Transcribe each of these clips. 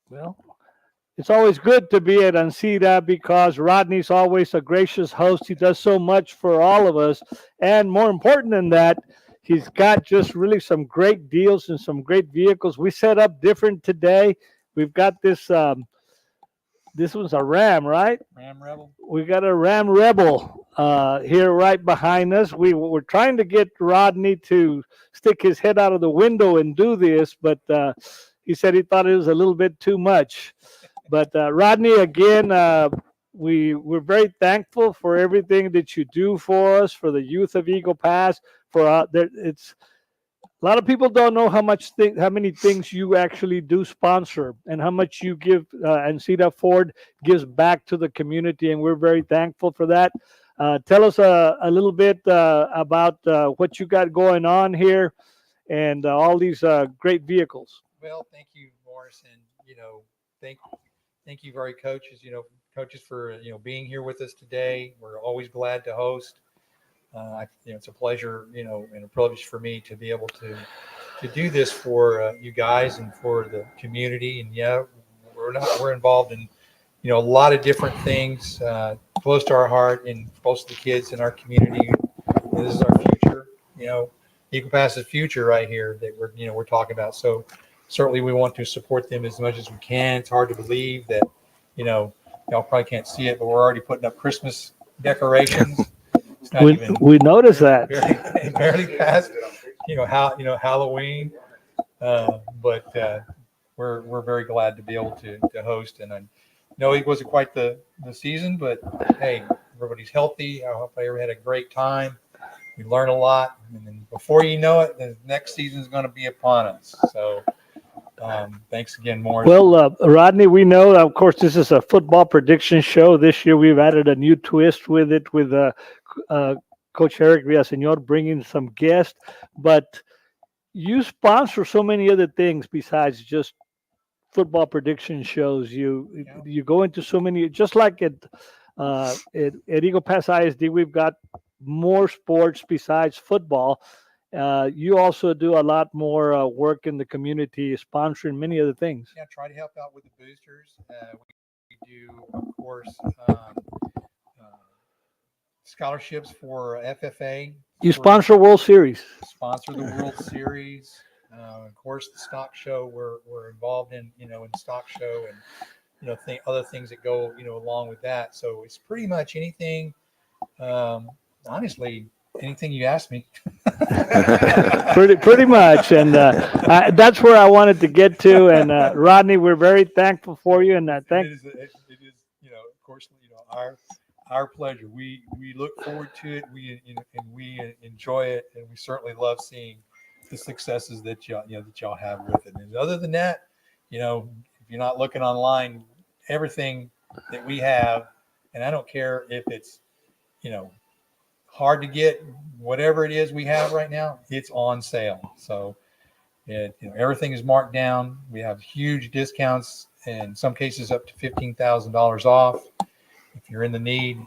Well, it's always good to be at Ancira because Rodney's always a gracious host. He does so much for all of us. And more important than that, he's got just really some great deals and some great vehicles. We set up different today. We've got this was a Ram, right? Ram Rebel. We got a Ram Rebel here right behind us. We were trying to get Rodney to stick his head out of the window and do this, but he said he thought it was a little bit too much. But Rodney, again, we're very thankful for everything that you do for us, for the youth of Eagle Pass. For it's a lot of people don't know how many things you actually do sponsor, and how much you give. And Cedar Ford gives back to the community, and we're very thankful for that. Tell us a little bit about what you got going on here, and all these great vehicles. Well, thank you, Morris, and thank you, very coaches. Coaches for being here with us today. We're always glad to host. It's a pleasure, and a privilege for me to be able to do this for you guys and for the community. And yeah, we're involved in a lot of different things close to our heart and close to the kids in our community. This is our future, Eagle Pass's future right here that we're talking about. So certainly we want to support them as much as we can. It's hard to believe that y'all probably can't see it, but we're already putting up Christmas decorations. It's not even We noticed that. barely past Halloween, but we're very glad to be able to host. And I know it wasn't quite the season, but hey, everybody's healthy. I hope everybody had a great time. We learn a lot, and then before you know it, the next season is going to be upon us. So thanks again, Morris. Well, Rodney, we know, of course, this is a football prediction show. This year we've added a new twist with it, with uh, Coach Eric Villaseñor bringing some guests. But you sponsor so many other things besides just football prediction shows. You go into so many, just like at Eagle Pass ISD, we've got more sports besides football. You also do a lot more work in the community, sponsoring many other things. Yeah, try to help out with the boosters. We do, of course, scholarships for FFA. You sponsor World Series. Sponsor the World Series. Of course, the stock show we're involved in stock show, and other things that go along with that. So it's pretty much anything. Honestly, anything you ask me. pretty much, and that's where I wanted to get to. And Rodney, we're very thankful for you, and thank. It is, of course, our pleasure. We look forward to it. We enjoy it, and we certainly love seeing the successes that y'all have with it. And other than that, if you're not looking online, everything that we have, and I don't care if it's hard to get, whatever it is we have right now, it's on sale. So everything is marked down. We have huge discounts, in some cases up to $15,000 off. If you're in the need,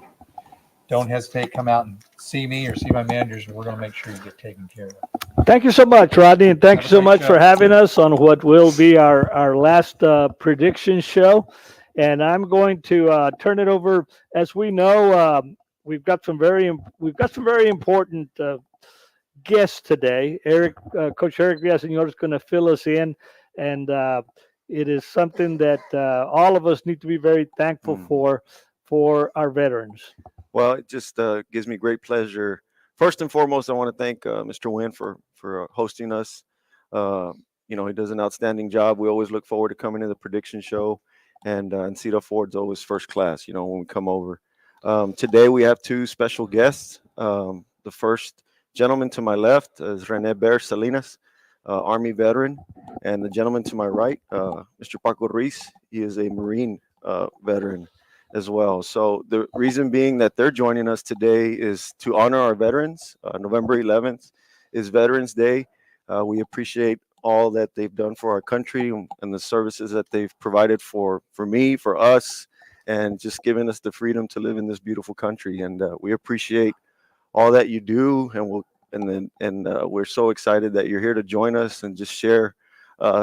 don't hesitate. Come out and see me or see my managers, and we're going to make sure you get taken care of. Thank you so much, Rodney, and thank you so much for having us on what will be our last prediction show. And I'm going to turn it over. As we know, we've got some very important guests today. Coach Eric Villaseñor is going to fill us in, and it is something that all of us need to be very thankful for our veterans. Well, it just gives me great pleasure. First and foremost, I want to thank Mr. Wynn for hosting us. He does an outstanding job. We always look forward to coming to the prediction show, and Cedar Ford's always first class. When we come over. Today we have two special guests. The first gentleman to my left is Rene Bear Salinas, Army veteran, and the gentleman to my right, Mr. Paco Ruiz. He is a Marine veteran as well. So the reason being that they're joining us today is to honor our veterans. November 11th is Veterans Day. We appreciate all that they've done for our country and the services that they've provided for me, for us, and just giving us the freedom to live in this beautiful country. And we appreciate all that you do, and we're so excited that you're here to join us and just share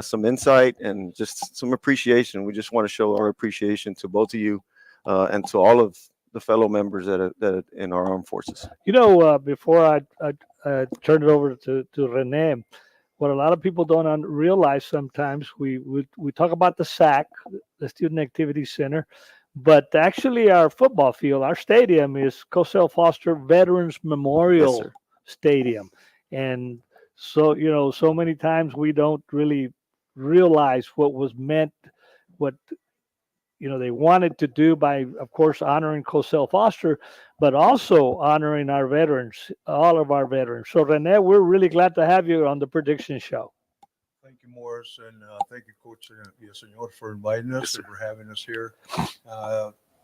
some insight and just some appreciation. We just want to show our appreciation to both of you and to all of the fellow members that in our armed forces. Before I turn it over to Rene, what a lot of people don't realize sometimes, we talk about the SAC, the Student Activity Center, but actually our football field, our stadium is Cosell Foster Veterans Memorial sir. Stadium. And so, so many times we don't really realize what was meant, what they wanted to do by, of course, honoring Cosell Foster, but also honoring our veterans, all of our veterans. So, Rene, we're really glad to have you on the Prediction Show. Thank you, Morris, and thank you, Coach Senor, for inviting us and for having us here.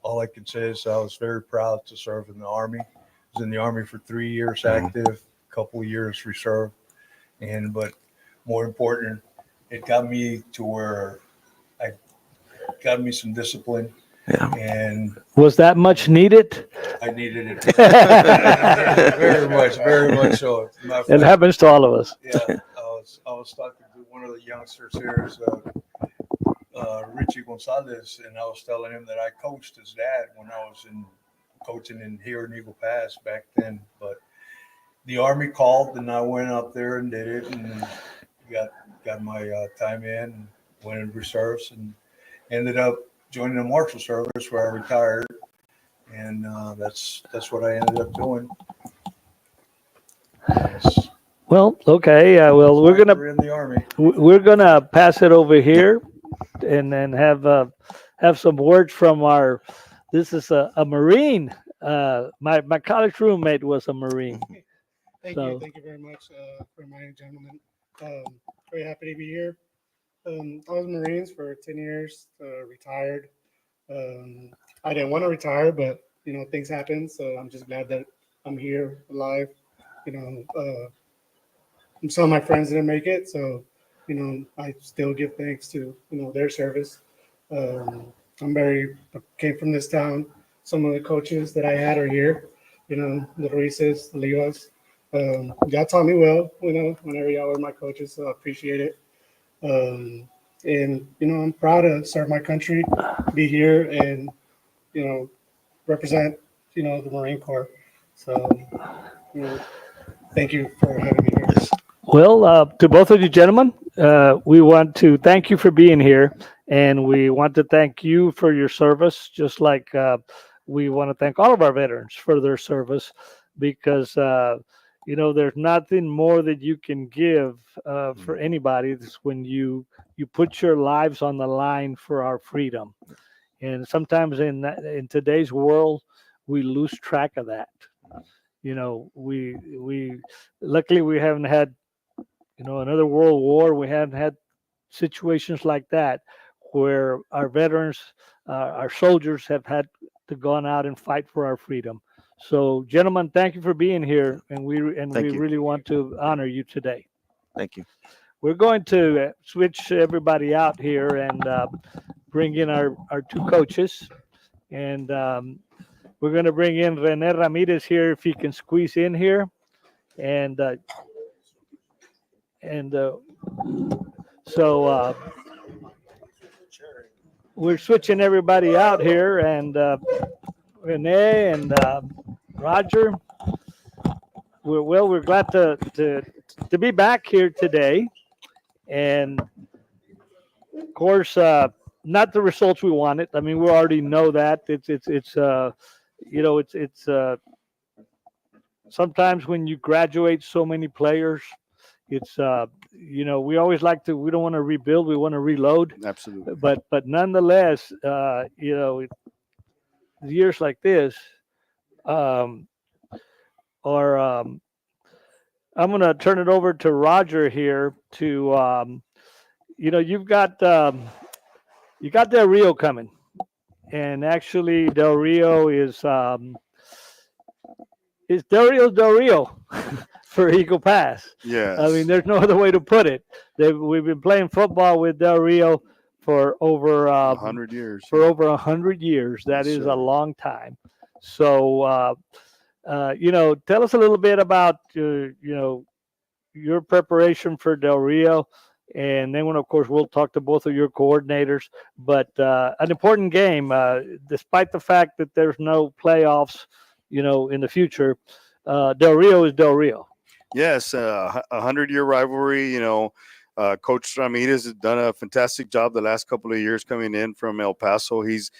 All I can say is I was very proud to serve in the Army. I was in the Army for 3 years active, a couple of years reserve, but more important, it got me to where I got me some discipline. Yeah. And was that much needed? I needed it very much so. It happens to all of us. Yeah, I was talking to one of the youngsters here, Richie Gonzalez, and I was telling him that I coached his dad when I was coaching here in Eagle Pass back then. But the Army called, and I went up there and did it, and got my time in, and went in reserves, and ended up joining the Marshal Service where I retired, and that's what I ended up doing. Well, okay. Well, We're in the Army. We're gonna pass it over here, and then have some words from our. This is a Marine. My college roommate was a Marine. Thank you very much for inviting, gentlemen. Very happy to be here. I was Marines for 10 years, retired. I didn't want to retire, but things happen, so I'm just glad that I'm here alive. Some of my friends didn't make it, so I still give thanks to their service. I came from this town. Some of the coaches that I had are here. The Ruizes, the Livas. Y'all taught me well. Whenever y'all were my coaches, so I appreciate it. And I'm proud to serve my country, be here, and represent the Marine Corps. So thank you for having me here. Well, to both of you gentlemen, we want to thank you for being here, and we want to thank you for your service, just like we want to thank all of our veterans for their service, because there's nothing more that you can give for anybody. It's when you put your lives on the line for our freedom, and sometimes in today's world we lose track of that. We luckily we haven't had another world war. We haven't had situations like that where our veterans, our soldiers have had to go out and fight for our freedom. So, gentlemen, thank you for being here, and we really want to honor you today. Thank you. We're going to switch everybody out here and bring in our two coaches, and we're going to bring in Rene Ramirez here if he can squeeze in here, and so we're switching everybody out here, and Rene and Roger. We're glad to be back here today, and of course, not the results we wanted. I mean, we already know that it's sometimes when you graduate so many players, it's we always we don't want to rebuild, we want to reload. Absolutely. But nonetheless, years like this, I'm going to turn it over to Roger here to you've got Del Rio coming, and actually Del Rio is Del Rio for Eagle Pass. Yes. I mean, there's no other way to put it. We've been playing football with Del Rio for over 100 years. For over 100 years. That is a long time. So, tell us a little bit about your preparation for Del Rio, And then, of course, we'll talk to both of your coordinators. But an important game, despite the fact that there's no playoffs, in the future. Del Rio is Del Rio. Yes, a 100-year rivalry. Coach Ramirez has done a fantastic job the last couple of years coming in from El Paso. He's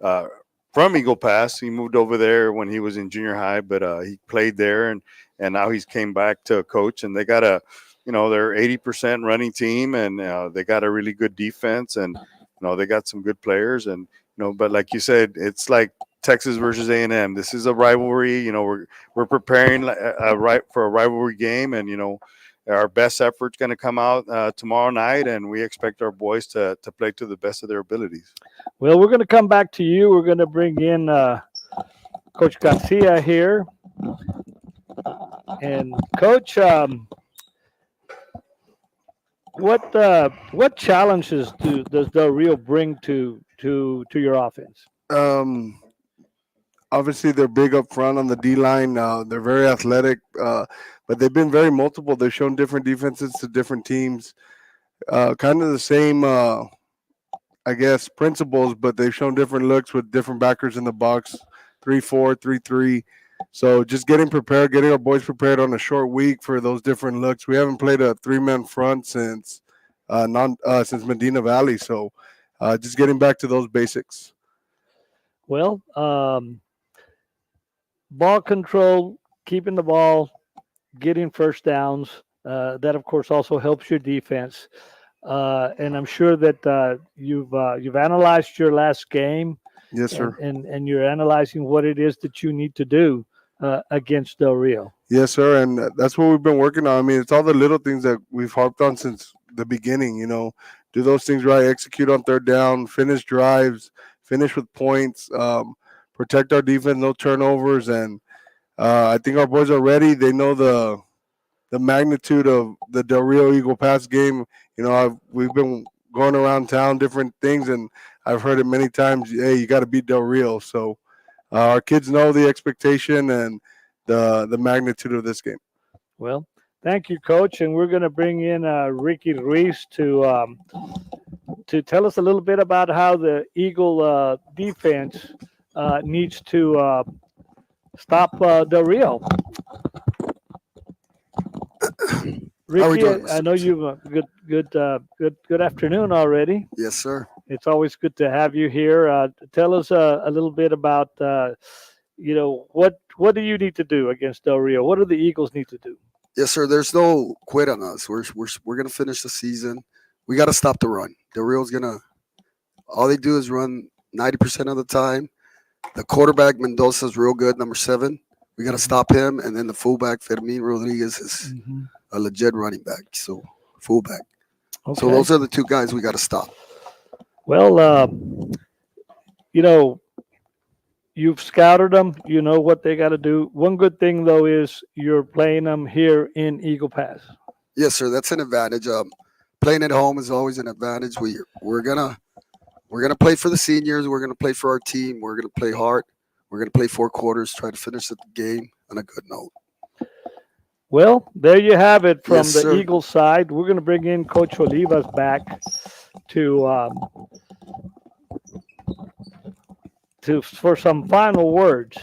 from Eagle Pass. He moved over there when he was in junior high, but he played there, and now he's came back to coach. And they got they're 80% running team, and they got a really good defense, and they got some good players, and but like you said, it's like Texas versus A&M. This is a rivalry. We're preparing for a rivalry game, and our best effort's going to come out tomorrow night, and we expect our boys to play to the best of their abilities. Well, we're going to come back to you. We're going to bring in Coach Garcia here, and Coach, what challenges does Del Rio bring to your offense? Obviously, they're big up front on the D line. They're very athletic, but they've been very multiple. They've shown different defenses to different teams, kind of the same, principles, but they've shown different looks with different backers in the box, 3-4, 3-3. So just getting our boys prepared on a short week for those different looks. We haven't played a 3-man front since Medina Valley, so just getting back to those basics. Well, ball control, keeping the ball, getting first downs. That, of course, also helps your defense. And I'm sure that you've analyzed your last game. Yes, sir. And you're analyzing what it is that you need to do against Del Rio. Yes, sir. And that's what we've been working on. I mean, it's all the little things that we've harped on since the beginning. Do those things right, execute on third down, finish drives, finish with points, protect our defense, no turnovers. And I think our boys are ready. They know the magnitude of the Del Rio Eagle Pass game. We've been going around town, different things, and I've heard it many times. Hey, you got to beat Del Rio. So our kids know the expectation and the magnitude of this game. Well, thank you, Coach. And we're going to bring in Ricky Ruiz to tell us a little bit about how the Eagle defense needs to stop Del Rio. Ricky, I know you've good afternoon already. Yes, sir. It's always good to have you here. Tell us a little bit about what do you need to do against Del Rio? What do the Eagles need to do? Yes, sir. There's no quit on us. We're gonna finish the season. We got to stop the run. Del Rio's all they do is run 90% of the time. The quarterback Mendoza's real good, number 7. We got to stop him, and then the fullback Fermin Rodriguez is a legit running back. So fullback. Okay. So those are the two guys we got to stop. Well, you've scouted them. You know what they got to do. One good thing though is you're playing them here in Eagle Pass. Yes, sir. That's an advantage. Playing at home is always an advantage. We're gonna play for the seniors. We're gonna play for our team. We're gonna play hard. We're gonna play 4 quarters. Try to finish the game on a good note. Well, there you have it from Yes, the sir. Eagle side. We're going to bring in Coach Olivas back for some final words.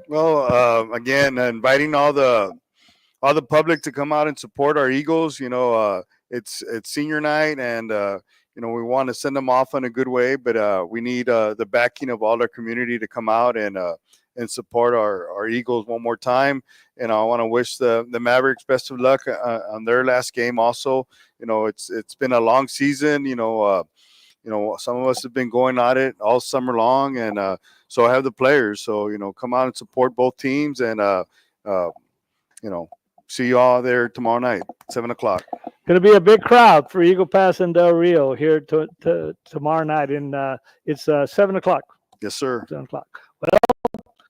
Well, again, inviting all the public to come out and support our Eagles. It's senior night, and we want to send them off in a good way, but we need the backing of all our community to come out and support our Eagles one more time. And I want to wish the Mavericks best of luck on their last game. Also, it's been a long season. Some of us have been going at it all summer long, and so have the players. So come out and support both teams, and see you all there tomorrow night, 7:00. Going to be a big crowd for Eagle Pass and Del Rio here tomorrow night, and it's 7:00. Yes, sir. 7:00. Well,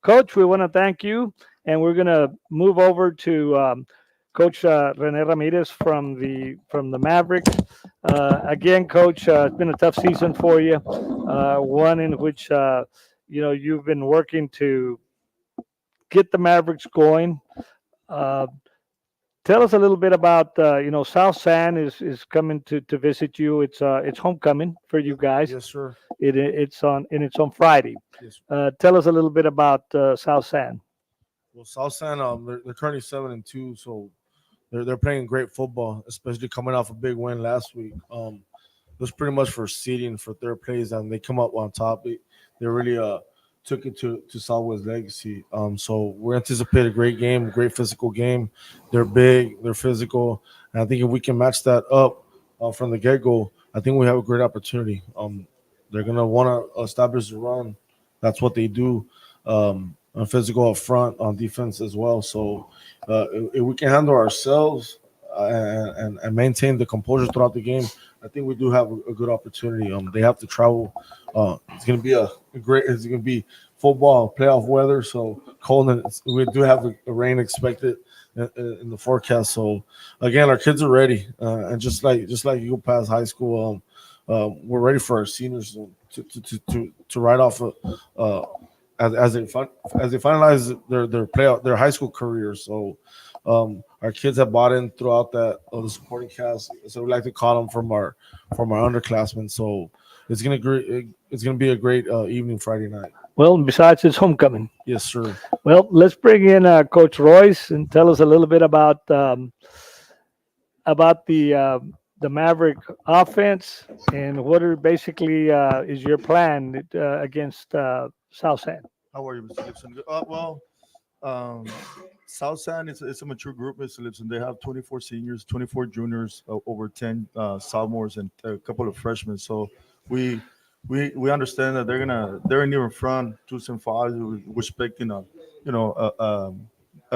Coach, we want to thank you, and we're going to move over to Coach Rene Ramirez from the Mavericks. Again, Coach, it's been a tough season for you, one in which you've been working to get the Mavericks going. tell us a little bit about South San is coming to visit you. It's homecoming for you guys. Yes, sir. It's on Friday. Yes. Tell us a little bit about South San. Well, South San, they're currently 7-2, so they're playing great football, especially coming off a big win last week. It was pretty much for seeding for third place, and they come up on top. They really took it to Southwest Legacy. So we're anticipating a great game, great physical game. They're big, they're physical, and I think if we can match that up from the get go, I think we have a great opportunity. They're gonna want to establish the run. That's what they do. On physical up front, on defense as well. So if we can handle ourselves and maintain the composure throughout the game, I think we do have a good opportunity. They have to travel. It's going to be it's going to be football playoff weather. So cold, and we do have a rain expected in the forecast. So again, our kids are ready, and just like Eagle Pass High School, we're ready for our seniors to ride off as they finalize their high school careers. So our kids have bought in throughout the supporting cast, so we like to call them from our underclassmen. So it's gonna be a great evening Friday night. Well, besides it's homecoming. Yes, sir. Well, let's bring in Coach Royce and tell us a little bit about the Maverick offense and what are basically is your plan against South San. How are you, Mr. Gibson? South San it's a mature group, Mr. Gibson. They have 24 seniors, 24 juniors, over 10 sophomores, and a couple of freshmen. So we understand that they're near in front, 2-5. We're expecting a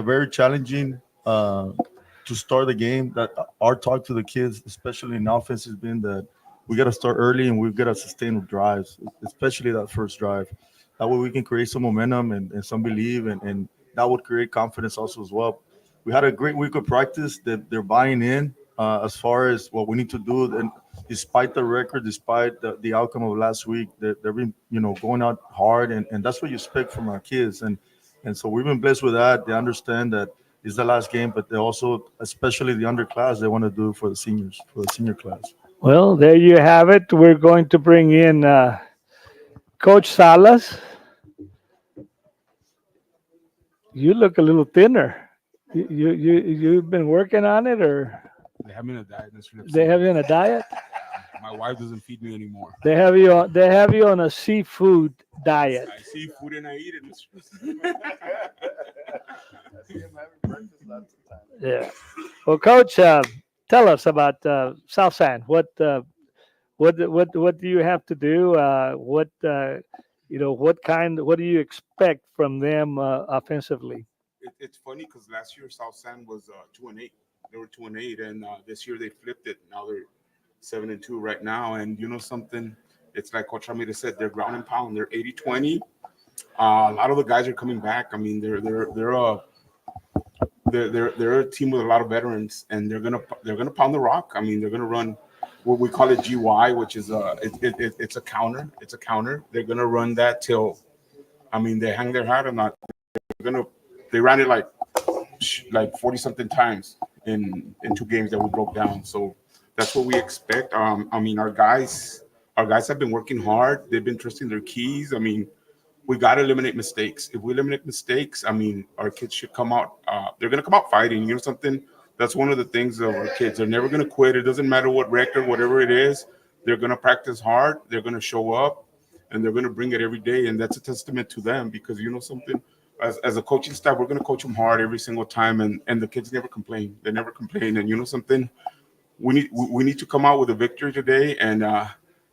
very challenging to start the game. That our talk to the kids, especially in offense, has been that we got to start early and we've got to sustain drives, especially that first drive. That way we can create some momentum and some belief, and that would create confidence also as well. We had a great week of practice that they're buying in as far as what we need to do. And despite the record, despite the outcome of last week, they've been going out hard, and that's what you expect from our kids. And so we've been blessed with that. They understand that it's the last game, but they also, especially the underclass, they want to do it for the seniors, for the senior class. Well, there you have it. We're going to bring in Coach Salas. You look a little thinner. You've been working on it, or they have me on a diet. They have you on a diet? My wife doesn't feed me anymore. They have you on a seafood diet. I see food and I eat it, Mr. Yeah. Well, Coach, tell us about South San. What do you have to do? What do you expect from them offensively? It's funny because last year South San was 2-8. They were 2-8, and this year they flipped it. Now they're 7-2 right now. And you know something? It's like Coach Ramírez said. They're ground and pound. They're 80-20. A lot of the guys are coming back. I mean, they're a team with a lot of veterans, and they're gonna pound the rock. I mean, they're gonna run what we call it GY, which is it's a counter. It's a counter. They're gonna run that till, I mean, they hang their hat or not. They ran it like 40 something times in 2 games that we broke down. So that's what we expect. I mean, our guys have been working hard. They've been trusting their keys. I mean, we got to eliminate mistakes. If we eliminate mistakes, I mean, our kids should come out. They're going to come out fighting. You know something? That's one of the things of our kids. They're never going to quit. It doesn't matter what record, whatever it is. They're going to practice hard. They're going to show up, and they're going to bring it every day. And that's a testament to them because you know something? As a coaching staff, we're going to coach them hard every single time, and the kids never complain. They never complain. And you know something? We need to come out with a victory today and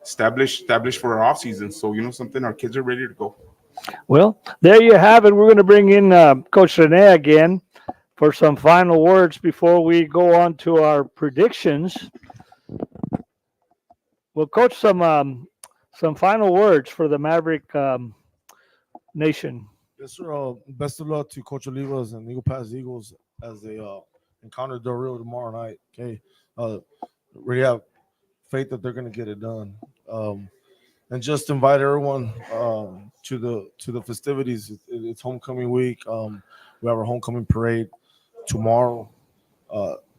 establish for our offseason. So you know something? Our kids are ready to go. Well, there you have it. We're going to bring in Coach Rene again for some final words before we go on to our predictions. Well, Coach, some final words for the Maverick Nation. Yes, sir. Best of luck to Coach Olivas and Eagle Pass Eagles as they encounter Del Rio tomorrow night. Okay, really have faith that they're going to get it done. And just invite everyone to the festivities. It's homecoming week. We have our homecoming parade tomorrow.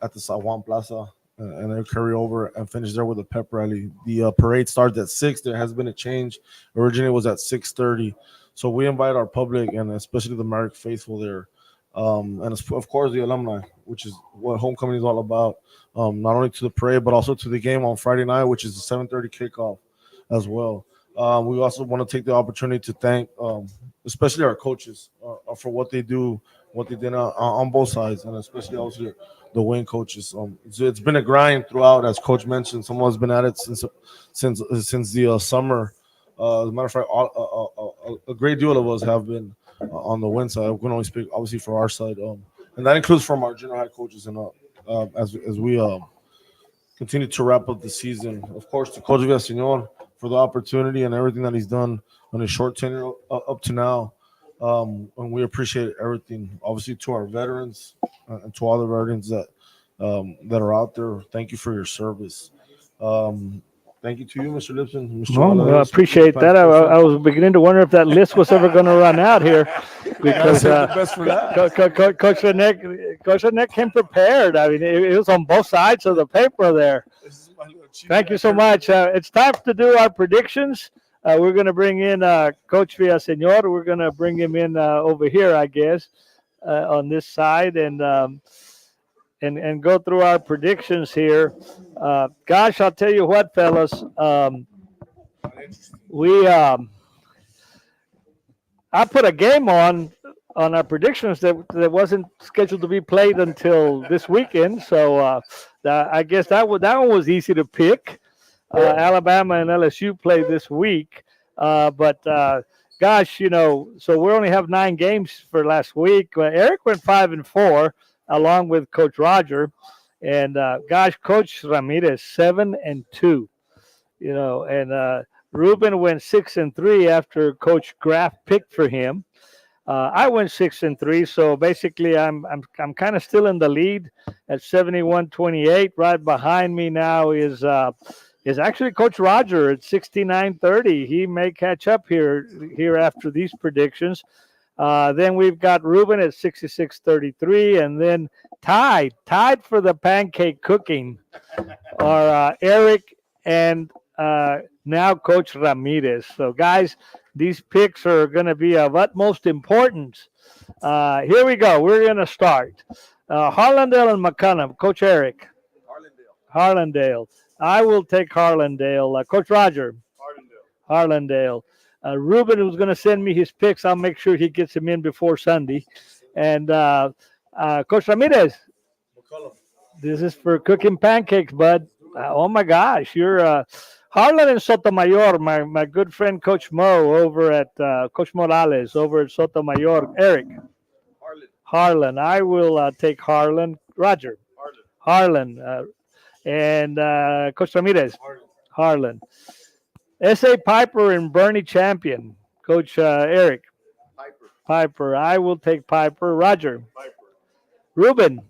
at the San Juan Plaza, and then carry over and finish there with a pep rally. The parade starts at 6. There has been a change. Originally it was at 6:30. So we invite our public and especially the Merrick faithful there. And of course the alumni, which is what homecoming is all about. Not only to the parade, but also to the game on Friday night, which is the 7:30 kickoff as well. We also want to take the opportunity to thank, especially our coaches, for what they do, what they did on both sides, and especially also the wing coaches. It's been a grind throughout, as Coach mentioned. Someone's been at it since the summer. As a matter of fact, a great deal of us have been on the win side. We can only speak obviously for our side, and that includes from our general head coaches and as we continue to wrap up the season. Of course, to Coach Villaseñor for the opportunity and everything that he's done on his short tenure up to now. And we appreciate everything. Obviously, to our veterans and to all the veterans that are out there, thank you for your service. Thank you to you, Mr. Lipson. Mr. Well, I appreciate that. I was beginning to wonder if that list was ever going to run out here, because Coach Renek came prepared. I mean, it was on both sides of the paper there. Thank you so much. It's time to do our predictions. We're going to bring in Coach Villaseñor. We're going to bring him in over here, I guess, on this side, and go through our predictions here. Gosh, I'll tell you what, fellas. I put a game on our predictions that wasn't scheduled to be played until this weekend. So I guess that one was easy to pick. Alabama and LSU played this week. But gosh, so we only have 9 games for last week. Eric went 5-4 along with Coach Roger. And gosh, Coach Ramirez 7-2. And Ruben went 6-3 after Coach Graff picked for him. I went 6-3, so basically I'm kind of still in the lead at 71-28. Right behind me now is actually Coach Roger at 69-30. He may catch up here after these predictions. Then we've got Ruben at 66-33, and then tied for the pancake cooking are Eric and now Coach Ramirez. So, guys, these picks are going to be of utmost importance. Here we go. We're going to start. Harlandale and McCunham. Coach Eric. Harlandale. I will take Harlandale. Coach Roger. Harlandale. Ruben, who's going to send me his picks, I'll make sure he gets him in before Sunday. And Coach Ramirez. This is for cooking pancakes, bud. Oh, my gosh. You're Harlan and Sotomayor, my good friend Coach Mo over at Coach Morales over at Sotomayor. Eric. Harlan. I will take Harlan. Roger. Harlan. And Coach Ramirez. Harlan. S.A. Piper and Bernie Champion. Coach Eric. Piper. I will take Piper. Roger. Ruben.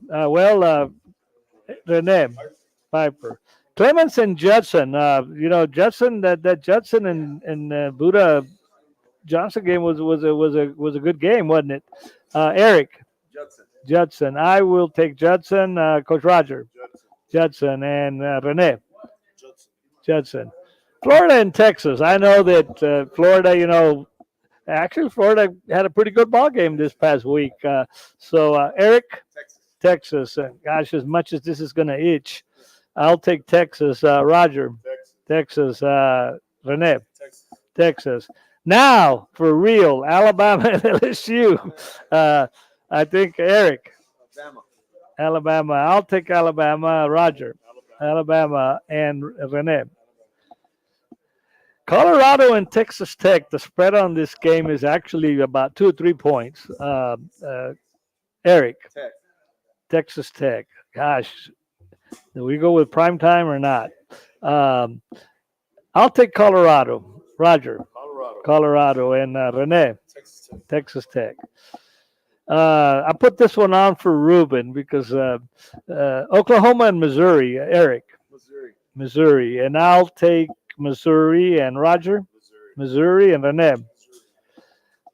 Rene. Piper. Clemens and Judson. Judson. That Judson and Buddha Johnson game was a good game, wasn't it? Eric. Judson. I will take Judson. Coach Roger. Judson and Rene. Judson. Florida and Texas. I know that Florida. Actually, Florida had a pretty good ball game this past week. So Eric. Texas. Gosh, as much as this is going to itch, I'll take Texas. Roger. Texas. Rene. Texas. Now, for real, Alabama and LSU. I think Eric. Alabama. I'll take Alabama. Roger. Alabama and Rene. Colorado and Texas Tech. The spread on this game is actually about 2 or 3 points. Eric. Texas Tech. Gosh, do we go with prime time or not? I'll take Colorado. Roger. Colorado and Rene. Texas Tech. I put this one on for Ruben because Oklahoma and Missouri. Eric. Missouri. And I'll take Missouri and Roger. Missouri and Rene.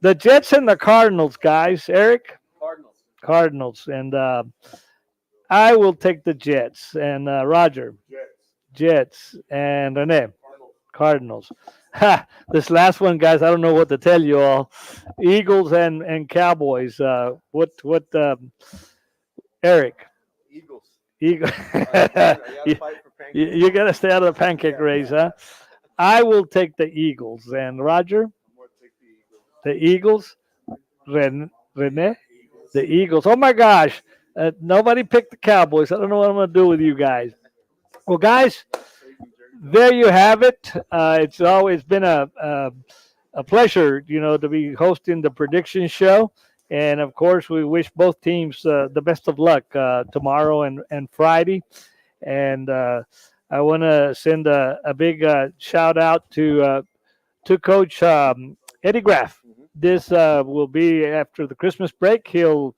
The Jets and the Cardinals, guys. Eric. Cardinals. And I will take the Jets. And Roger, Jets. And Rene, Cardinals. Ha, this last one, guys, I don't know what to tell you all. Eagles and Cowboys. Eric? Eagles. Eagle. I you, gotta fight for you got to stay out of the pancake race, huh? I will take the Eagles. And Roger? The Eagles. Rene? The Eagles. Oh my gosh. Nobody picked the Cowboys. I don't know what I'm going to do with you guys. Well, guys, there you have it. It's always been a pleasure, to be hosting the prediction show. And of course, we wish both teams the best of luck tomorrow and Friday. And I want to send a big shout out to Coach Eddie Graff. This will be after the Christmas break. He'll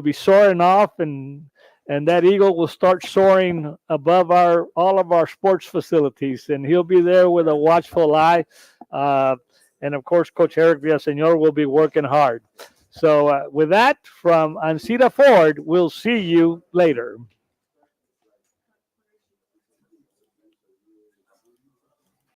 be soaring off, and that eagle will start soaring above all of our sports facilities, and he'll be there with a watchful eye. And of course, Coach Eric Villaseñor will be working hard. So with that, from Ancira Ford, we'll see you later.